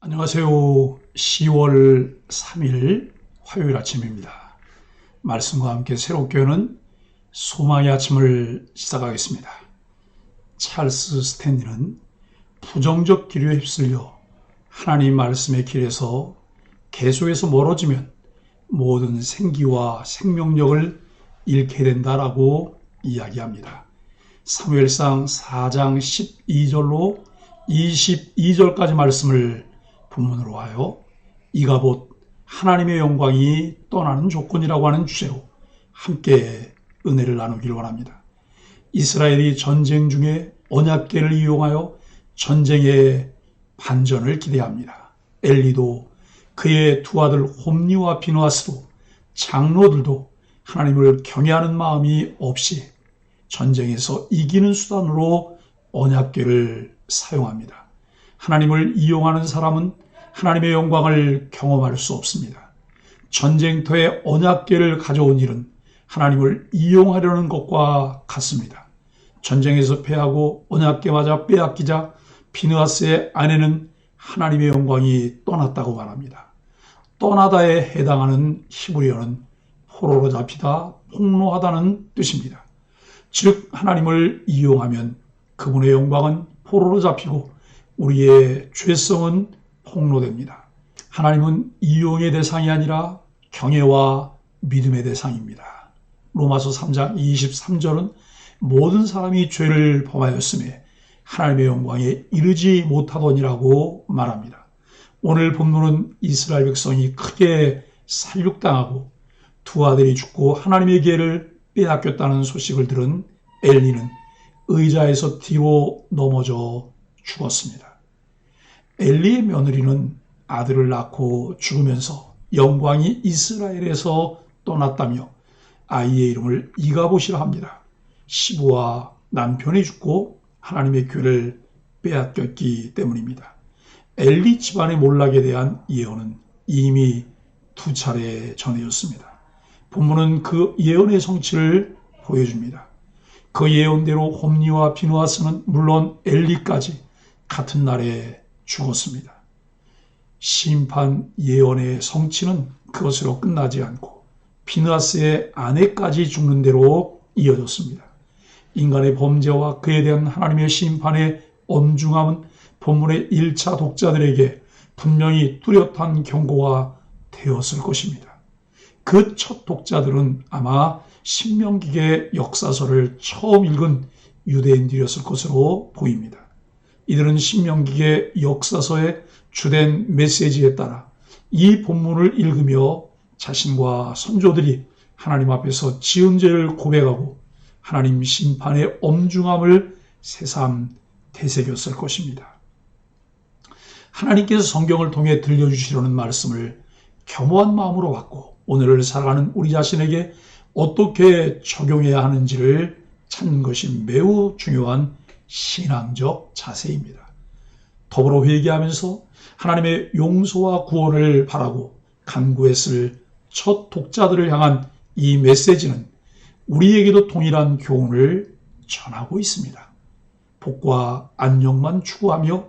안녕하세요. 10월 3일 화요일 아침입니다. 말씀과 함께 새롭게 여는 소망의 아침을 시작하겠습니다. 찰스 스탠리는 부정적 기류에 휩쓸려 하나님 말씀의 길에서 계속해서 멀어지면 모든 생기와 생명력을 잃게 된다라고 이야기합니다. 사무엘상 4장 12절로 22절까지 말씀을 본문으로 하여 이가봇 하나님의 영광이 떠나는 조건이라고 하는 주제로 함께 은혜를 나누길 원합니다. 이스라엘이 전쟁 중에 언약궤를 이용하여 전쟁의 반전을 기대합니다. 엘리도 그의 두 아들 홈니와 비느하스도 장로들도 하나님을 경외하는 마음이 없이 전쟁에서 이기는 수단으로 언약궤를 사용합니다. 하나님을 이용하는 사람은 하나님의 영광을 경험할 수 없습니다. 전쟁터에 언약궤를 가져온 일은 하나님을 이용하려는 것과 같습니다. 전쟁에서 패하고 언약궤 맞아 빼앗기자 비느하스의 아내는 하나님의 영광이 떠났다고 말합니다. 떠나다에 해당하는 히브리어는 포로로 잡히다, 폭로하다는 뜻입니다. 즉 하나님을 이용하면 그분의 영광은 포로로 잡히고 우리의 죄성은 폭로됩니다. 하나님은 이용의 대상이 아니라 경외와 믿음의 대상입니다. 로마서 3장 23절은 모든 사람이 죄를 범하였음에 하나님의 영광에 이르지 못하더니라고 말합니다. 오늘 본문은 이스라엘 백성이 크게 살육당하고 두 아들이 죽고 하나님의 기회를 빼앗겼다는 소식을 들은 엘리는 의자에서 뒤로 넘어져 죽었습니다. 엘리의 며느리는 아들을 낳고 죽으면서 영광이 이스라엘에서 떠났다며 아이의 이름을 이가봇이라 합니다. 시부와 남편이 죽고 하나님의 궤를 빼앗겼기 때문입니다. 엘리 집안의 몰락에 대한 예언은 이미 두 차례 전해졌습니다. 본문은 그 예언의 성취를 보여줍니다. 그 예언대로 홈니와 비느하스는 물론 엘리까지 같은 날에 죽었습니다. 심판 예언의 성취는 그것으로 끝나지 않고 비느하스의 아내까지 죽는 대로 이어졌습니다. 인간의 범죄와 그에 대한 하나님의 심판의 엄중함은 본문의 1차 독자들에게 분명히 뚜렷한 경고가 되었을 것입니다. 그 첫 독자들은 아마 신명기의 역사서를 처음 읽은 유대인들이었을 것으로 보입니다. 이들은 신명기의 역사서의 주된 메시지에 따라 이 본문을 읽으며 자신과 선조들이 하나님 앞에서 지은 죄를 고백하고 하나님 심판의 엄중함을 새삼 되새겼을 것입니다. 하나님께서 성경을 통해 들려주시려는 말씀을 겸허한 마음으로 받고 오늘을 살아가는 우리 자신에게 어떻게 적용해야 하는지를 찾는 것이 매우 중요한 신앙적 자세입니다. 더불어 회개하면서 하나님의 용서와 구원을 바라고 간구했을 첫 독자들을 향한 이 메시지는 우리에게도 동일한 교훈을 전하고 있습니다. 복과 안녕만 추구하며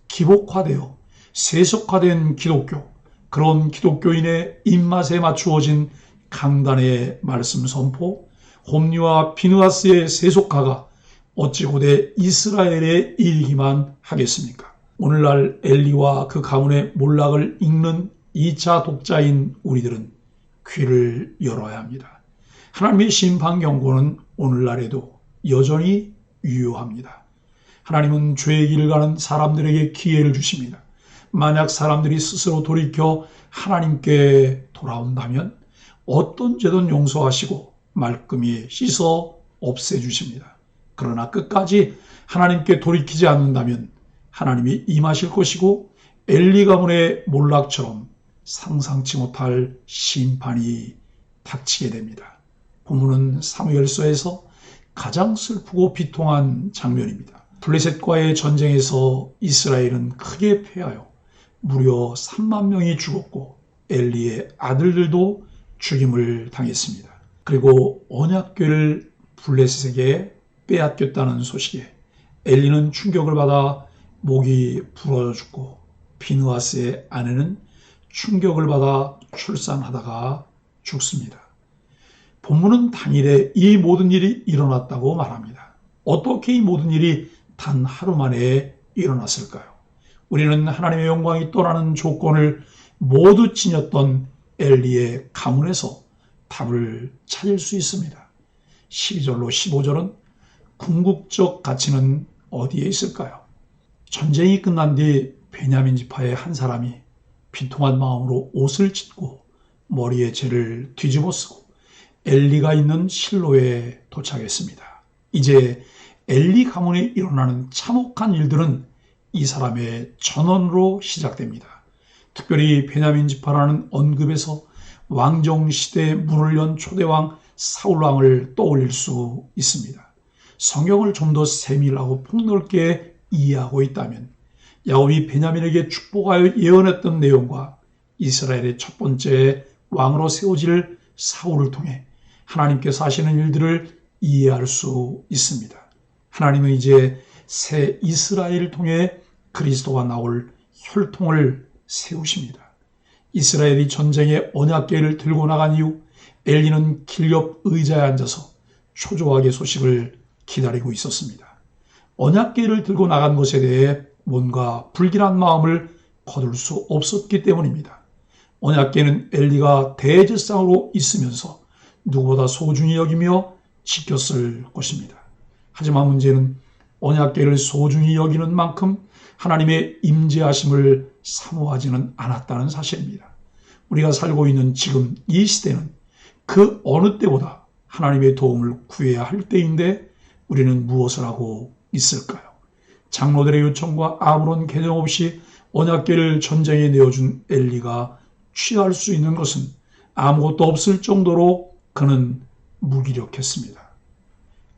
기복화되어 세속화된 기독교, 그런 기독교인의 입맛에 맞추어진 강단의 말씀 선포, 홈니와 비느하스의 세속화가 어찌 고대 이스라엘의 일이기만 하겠습니까? 오늘날 엘리와 그 가문의 몰락을 읽는 2차 독자인 우리들은 귀를 열어야 합니다. 하나님의 심판 경고는 오늘날에도 여전히 유효합니다. 하나님은 죄의 길을 가는 사람들에게 기회를 주십니다. 만약 사람들이 스스로 돌이켜 하나님께 돌아온다면 어떤 죄든 용서하시고 말끔히 씻어 없애주십니다. 그러나 끝까지 하나님께 돌이키지 않는다면 하나님이 임하실 것이고 엘리 가문의 몰락처럼 상상치 못할 심판이 닥치게 됩니다. 본문은 사무엘서에서 가장 슬프고 비통한 장면입니다. 블레셋과의 전쟁에서 이스라엘은 크게 패하여 무려 3만 명이 죽었고 엘리의 아들들도 죽임을 당했습니다. 그리고 언약궤를 블레셋에게 빼앗겼다는 소식에 엘리는 충격을 받아 목이 부러져 죽고 비느하스의 아내는 충격을 받아 출산하다가 죽습니다. 본문은 당일에 이 모든 일이 일어났다고 말합니다. 어떻게 이 모든 일이 단 하루 만에 일어났을까요? 우리는 하나님의 영광이 떠나는 조건을 모두 지녔던 엘리의 가문에서 답을 찾을 수 있습니다. 12절로 15절은 궁극적 가치는 어디에 있을까요? 전쟁이 끝난 뒤 베냐민 지파의 한 사람이 비통한 마음으로 옷을 찢고 머리에 재를 뒤집어 쓰고 엘리가 있는 실로에 도착했습니다. 이제 엘리 가문에 일어나는 참혹한 일들은 이 사람의 전원으로 시작됩니다. 특별히 베냐민 지파라는 언급에서 왕정 시대에 문을 연 초대왕 사울왕을 떠올릴 수 있습니다. 성경을 좀 더 세밀하고 폭넓게 이해하고 있다면 야곱이 베냐민에게 축복하여 예언했던 내용과 이스라엘의 첫 번째 왕으로 세워질 사울을 통해 하나님께서 하시는 일들을 이해할 수 있습니다. 하나님은 이제 새 이스라엘을 통해 그리스도가 나올 혈통을 세우십니다. 이스라엘이 전쟁의 언약궤를 들고 나간 이후 엘리는 길 옆 의자에 앉아서 초조하게 소식을 기다리고 있었습니다. 언약궤를 들고 나간 것에 대해 뭔가 불길한 마음을 거둘 수 없었기 때문입니다. 언약궤는 엘리가 대제사장으로 있으면서 누구보다 소중히 여기며 지켰을 것입니다. 하지만 문제는 언약궤를 소중히 여기는 만큼 하나님의 임재하심을 사모하지는 않았다는 사실입니다. 우리가 살고 있는 지금 이 시대는 그 어느 때보다 하나님의 도움을 구해야 할 때인데 우리는 무엇을 하고 있을까요? 장로들의 요청과 아무런 개념 없이 언약궤를 전쟁에 내어준 엘리가 취할 수 있는 것은 아무것도 없을 정도로 그는 무기력했습니다.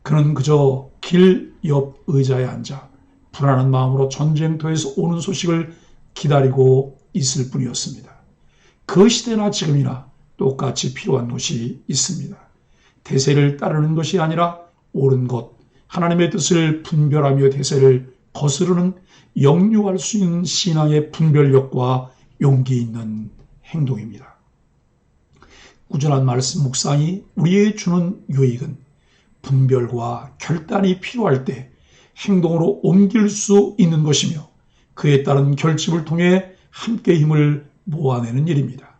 그는 그저 길 옆 의자에 앉아 불안한 마음으로 전쟁터에서 오는 소식을 기다리고 있을 뿐이었습니다. 그 시대나 지금이나 똑같이 필요한 것이 있습니다. 대세를 따르는 것이 아니라 옳은 것, 하나님의 뜻을 분별하며 대세를 거스르는 역류할 수 있는 신앙의 분별력과 용기 있는 행동입니다. 꾸준한 말씀 묵상이 우리에게 주는 유익은 분별과 결단이 필요할 때 행동으로 옮길 수 있는 것이며 그에 따른 결집을 통해 함께 힘을 모아내는 일입니다.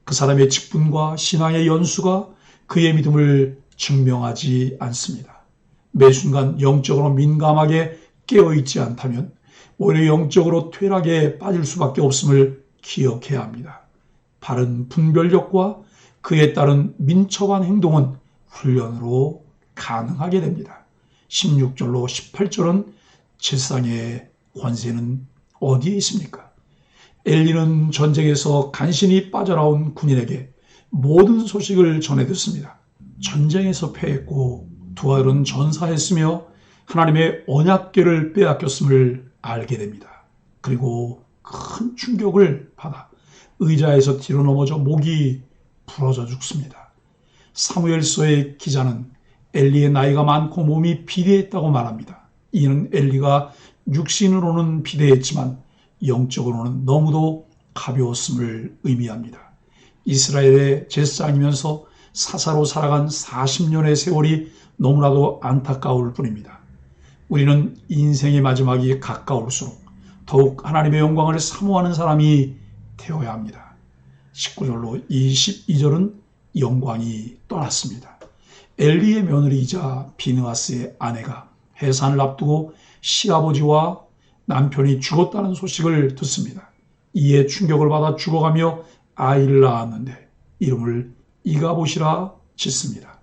그 사람의 직분과 신앙의 연수가 그의 믿음을 증명하지 않습니다. 매 순간 영적으로 민감하게 깨어있지 않다면 오히려 영적으로 퇴락에 빠질 수밖에 없음을 기억해야 합니다. 바른 분별력과 그에 따른 민첩한 행동은 훈련으로 가능하게 됩니다. 16절로 18절은 제사장의 권세는 어디에 있습니까? 엘리는 전쟁에서 간신히 빠져나온 군인에게 모든 소식을 전해 듣습니다. 전쟁에서 패했고 두 아들은 전사했으며 하나님의 언약궤를 빼앗겼음을 알게 됩니다. 그리고 큰 충격을 받아 의자에서 뒤로 넘어져 목이 부러져 죽습니다. 사무엘서의 기자는 엘리의 나이가 많고 몸이 비대했다고 말합니다. 이는 엘리가 육신으로는 비대했지만 영적으로는 너무도 가벼웠음을 의미합니다. 이스라엘의 제사장이면서 사사로 살아간 40년의 세월이 너무나도 안타까울 뿐입니다. 우리는 인생의 마지막이 가까울수록 더욱 하나님의 영광을 사모하는 사람이 되어야 합니다. 19절로 22절은 영광이 떠났습니다. 엘리의 며느리이자 비느하스의 아내가 해산을 앞두고 시아버지와 남편이 죽었다는 소식을 듣습니다. 이에 충격을 받아 죽어가며 아이를 낳았는데 이름을 이가봇이라 짓습니다.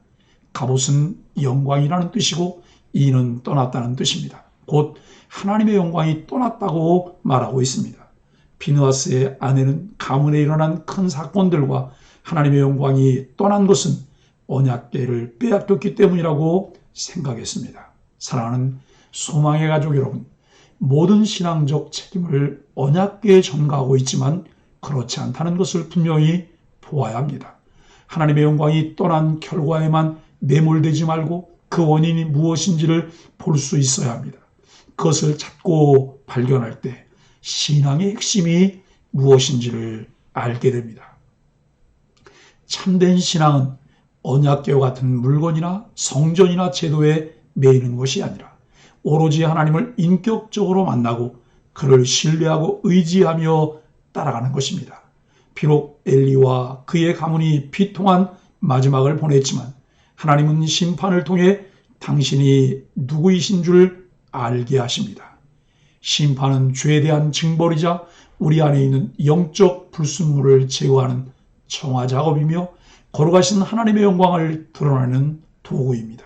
가봇은 영광이라는 뜻이고 이는 떠났다는 뜻입니다. 곧 하나님의 영광이 떠났다고 말하고 있습니다. 비느하스의 아내는 가문에 일어난 큰 사건들과 하나님의 영광이 떠난 것은 언약궤를 빼앗겼기 때문이라고 생각했습니다. 사랑하는 소망의 가족 여러분, 모든 신앙적 책임을 언약궤에 전가하고 있지만 그렇지 않다는 것을 분명히 보아야 합니다. 하나님의 영광이 떠난 결과에만 매몰되지 말고 그 원인이 무엇인지를 볼 수 있어야 합니다. 그것을 찾고 발견할 때 신앙의 핵심이 무엇인지를 알게 됩니다. 참된 신앙은 언약궤와 같은 물건이나 성전이나 제도에 매이는 것이 아니라 오로지 하나님을 인격적으로 만나고 그를 신뢰하고 의지하며 따라가는 것입니다. 비록 엘리와 그의 가문이 비통한 마지막을 보냈지만 하나님은 심판을 통해 당신이 누구이신 줄 알게 하십니다. 심판은 죄에 대한 징벌이자 우리 안에 있는 영적 불순물을 제거하는 청화 작업이며 거룩하신 하나님의 영광을 드러내는 도구입니다.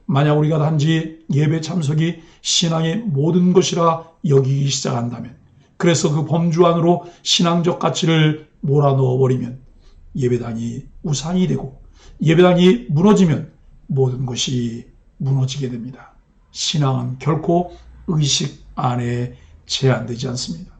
만약 우리가 단지 예배 참석이 신앙의 모든 것이라 여기기 시작한다면, 그래서 그 범주 안으로 신앙적 가치를 몰아넣어버리면 예배당이 우상이 되고 예배당이 무너지면 모든 것이 무너지게 됩니다. 신앙은 결코 의식 안에 제한되지 않습니다.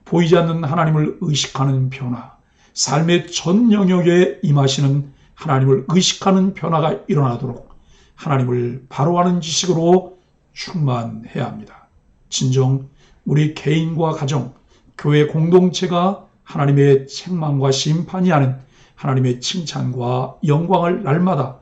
보이지 않는 하나님을 의식하는 변화, 삶의 전 영역에 임하시는 하나님을 의식하는 변화가 일어나도록 하나님을 바로 아는 지식으로 충만해야 합니다. 진정 우리 개인과 가정, 교회 공동체가 하나님의 책망과 심판이 아닌 하나님의 칭찬과 영광을 날마다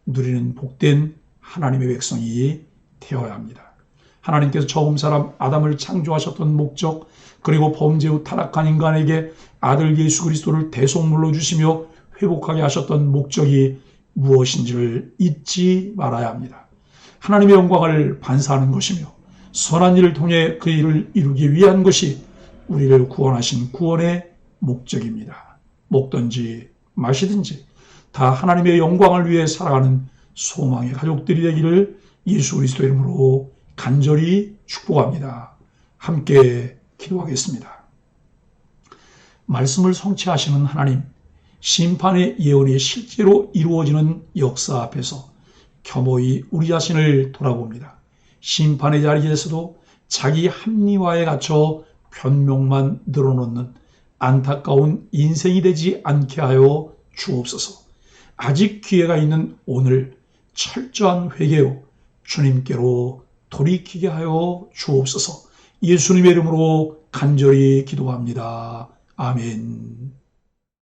누리는 복된 하나님의 백성이 되어야 합니다. 하나님께서 처음 사람 아담을 창조하셨던 목적, 그리고 범죄 후 타락한 인간에게 아들 예수 그리스도를 대속물로 주시며 회복하게 하셨던 목적이 무엇인지를 잊지 말아야 합니다. 하나님의 영광을 반사하는 것이며 선한 일을 통해 그 일을 이루기 위한 것이 우리를 구원하신 구원의 목적입니다. 먹든지 마시든지 다 하나님의 영광을 위해 살아가는 소망의 가족들이 되기를 예수 그리스도 이름으로 간절히 축복합니다. 함께 기도하겠습니다. 말씀을 성취하시는 하나님, 심판의 예언이 실제로 이루어지는 역사 앞에서 겸허히 우리 자신을 돌아봅니다. 심판의 자리에서도 자기 합리화에 갇혀 변명만 늘어놓는 안타까운 인생이 되지 않게 하여 주옵소서. 아직 기회가 있는 오늘 철저한 회개로 주님께로 돌이키게 하여 주옵소서. 예수님의 이름으로 간절히 기도합니다. 아멘.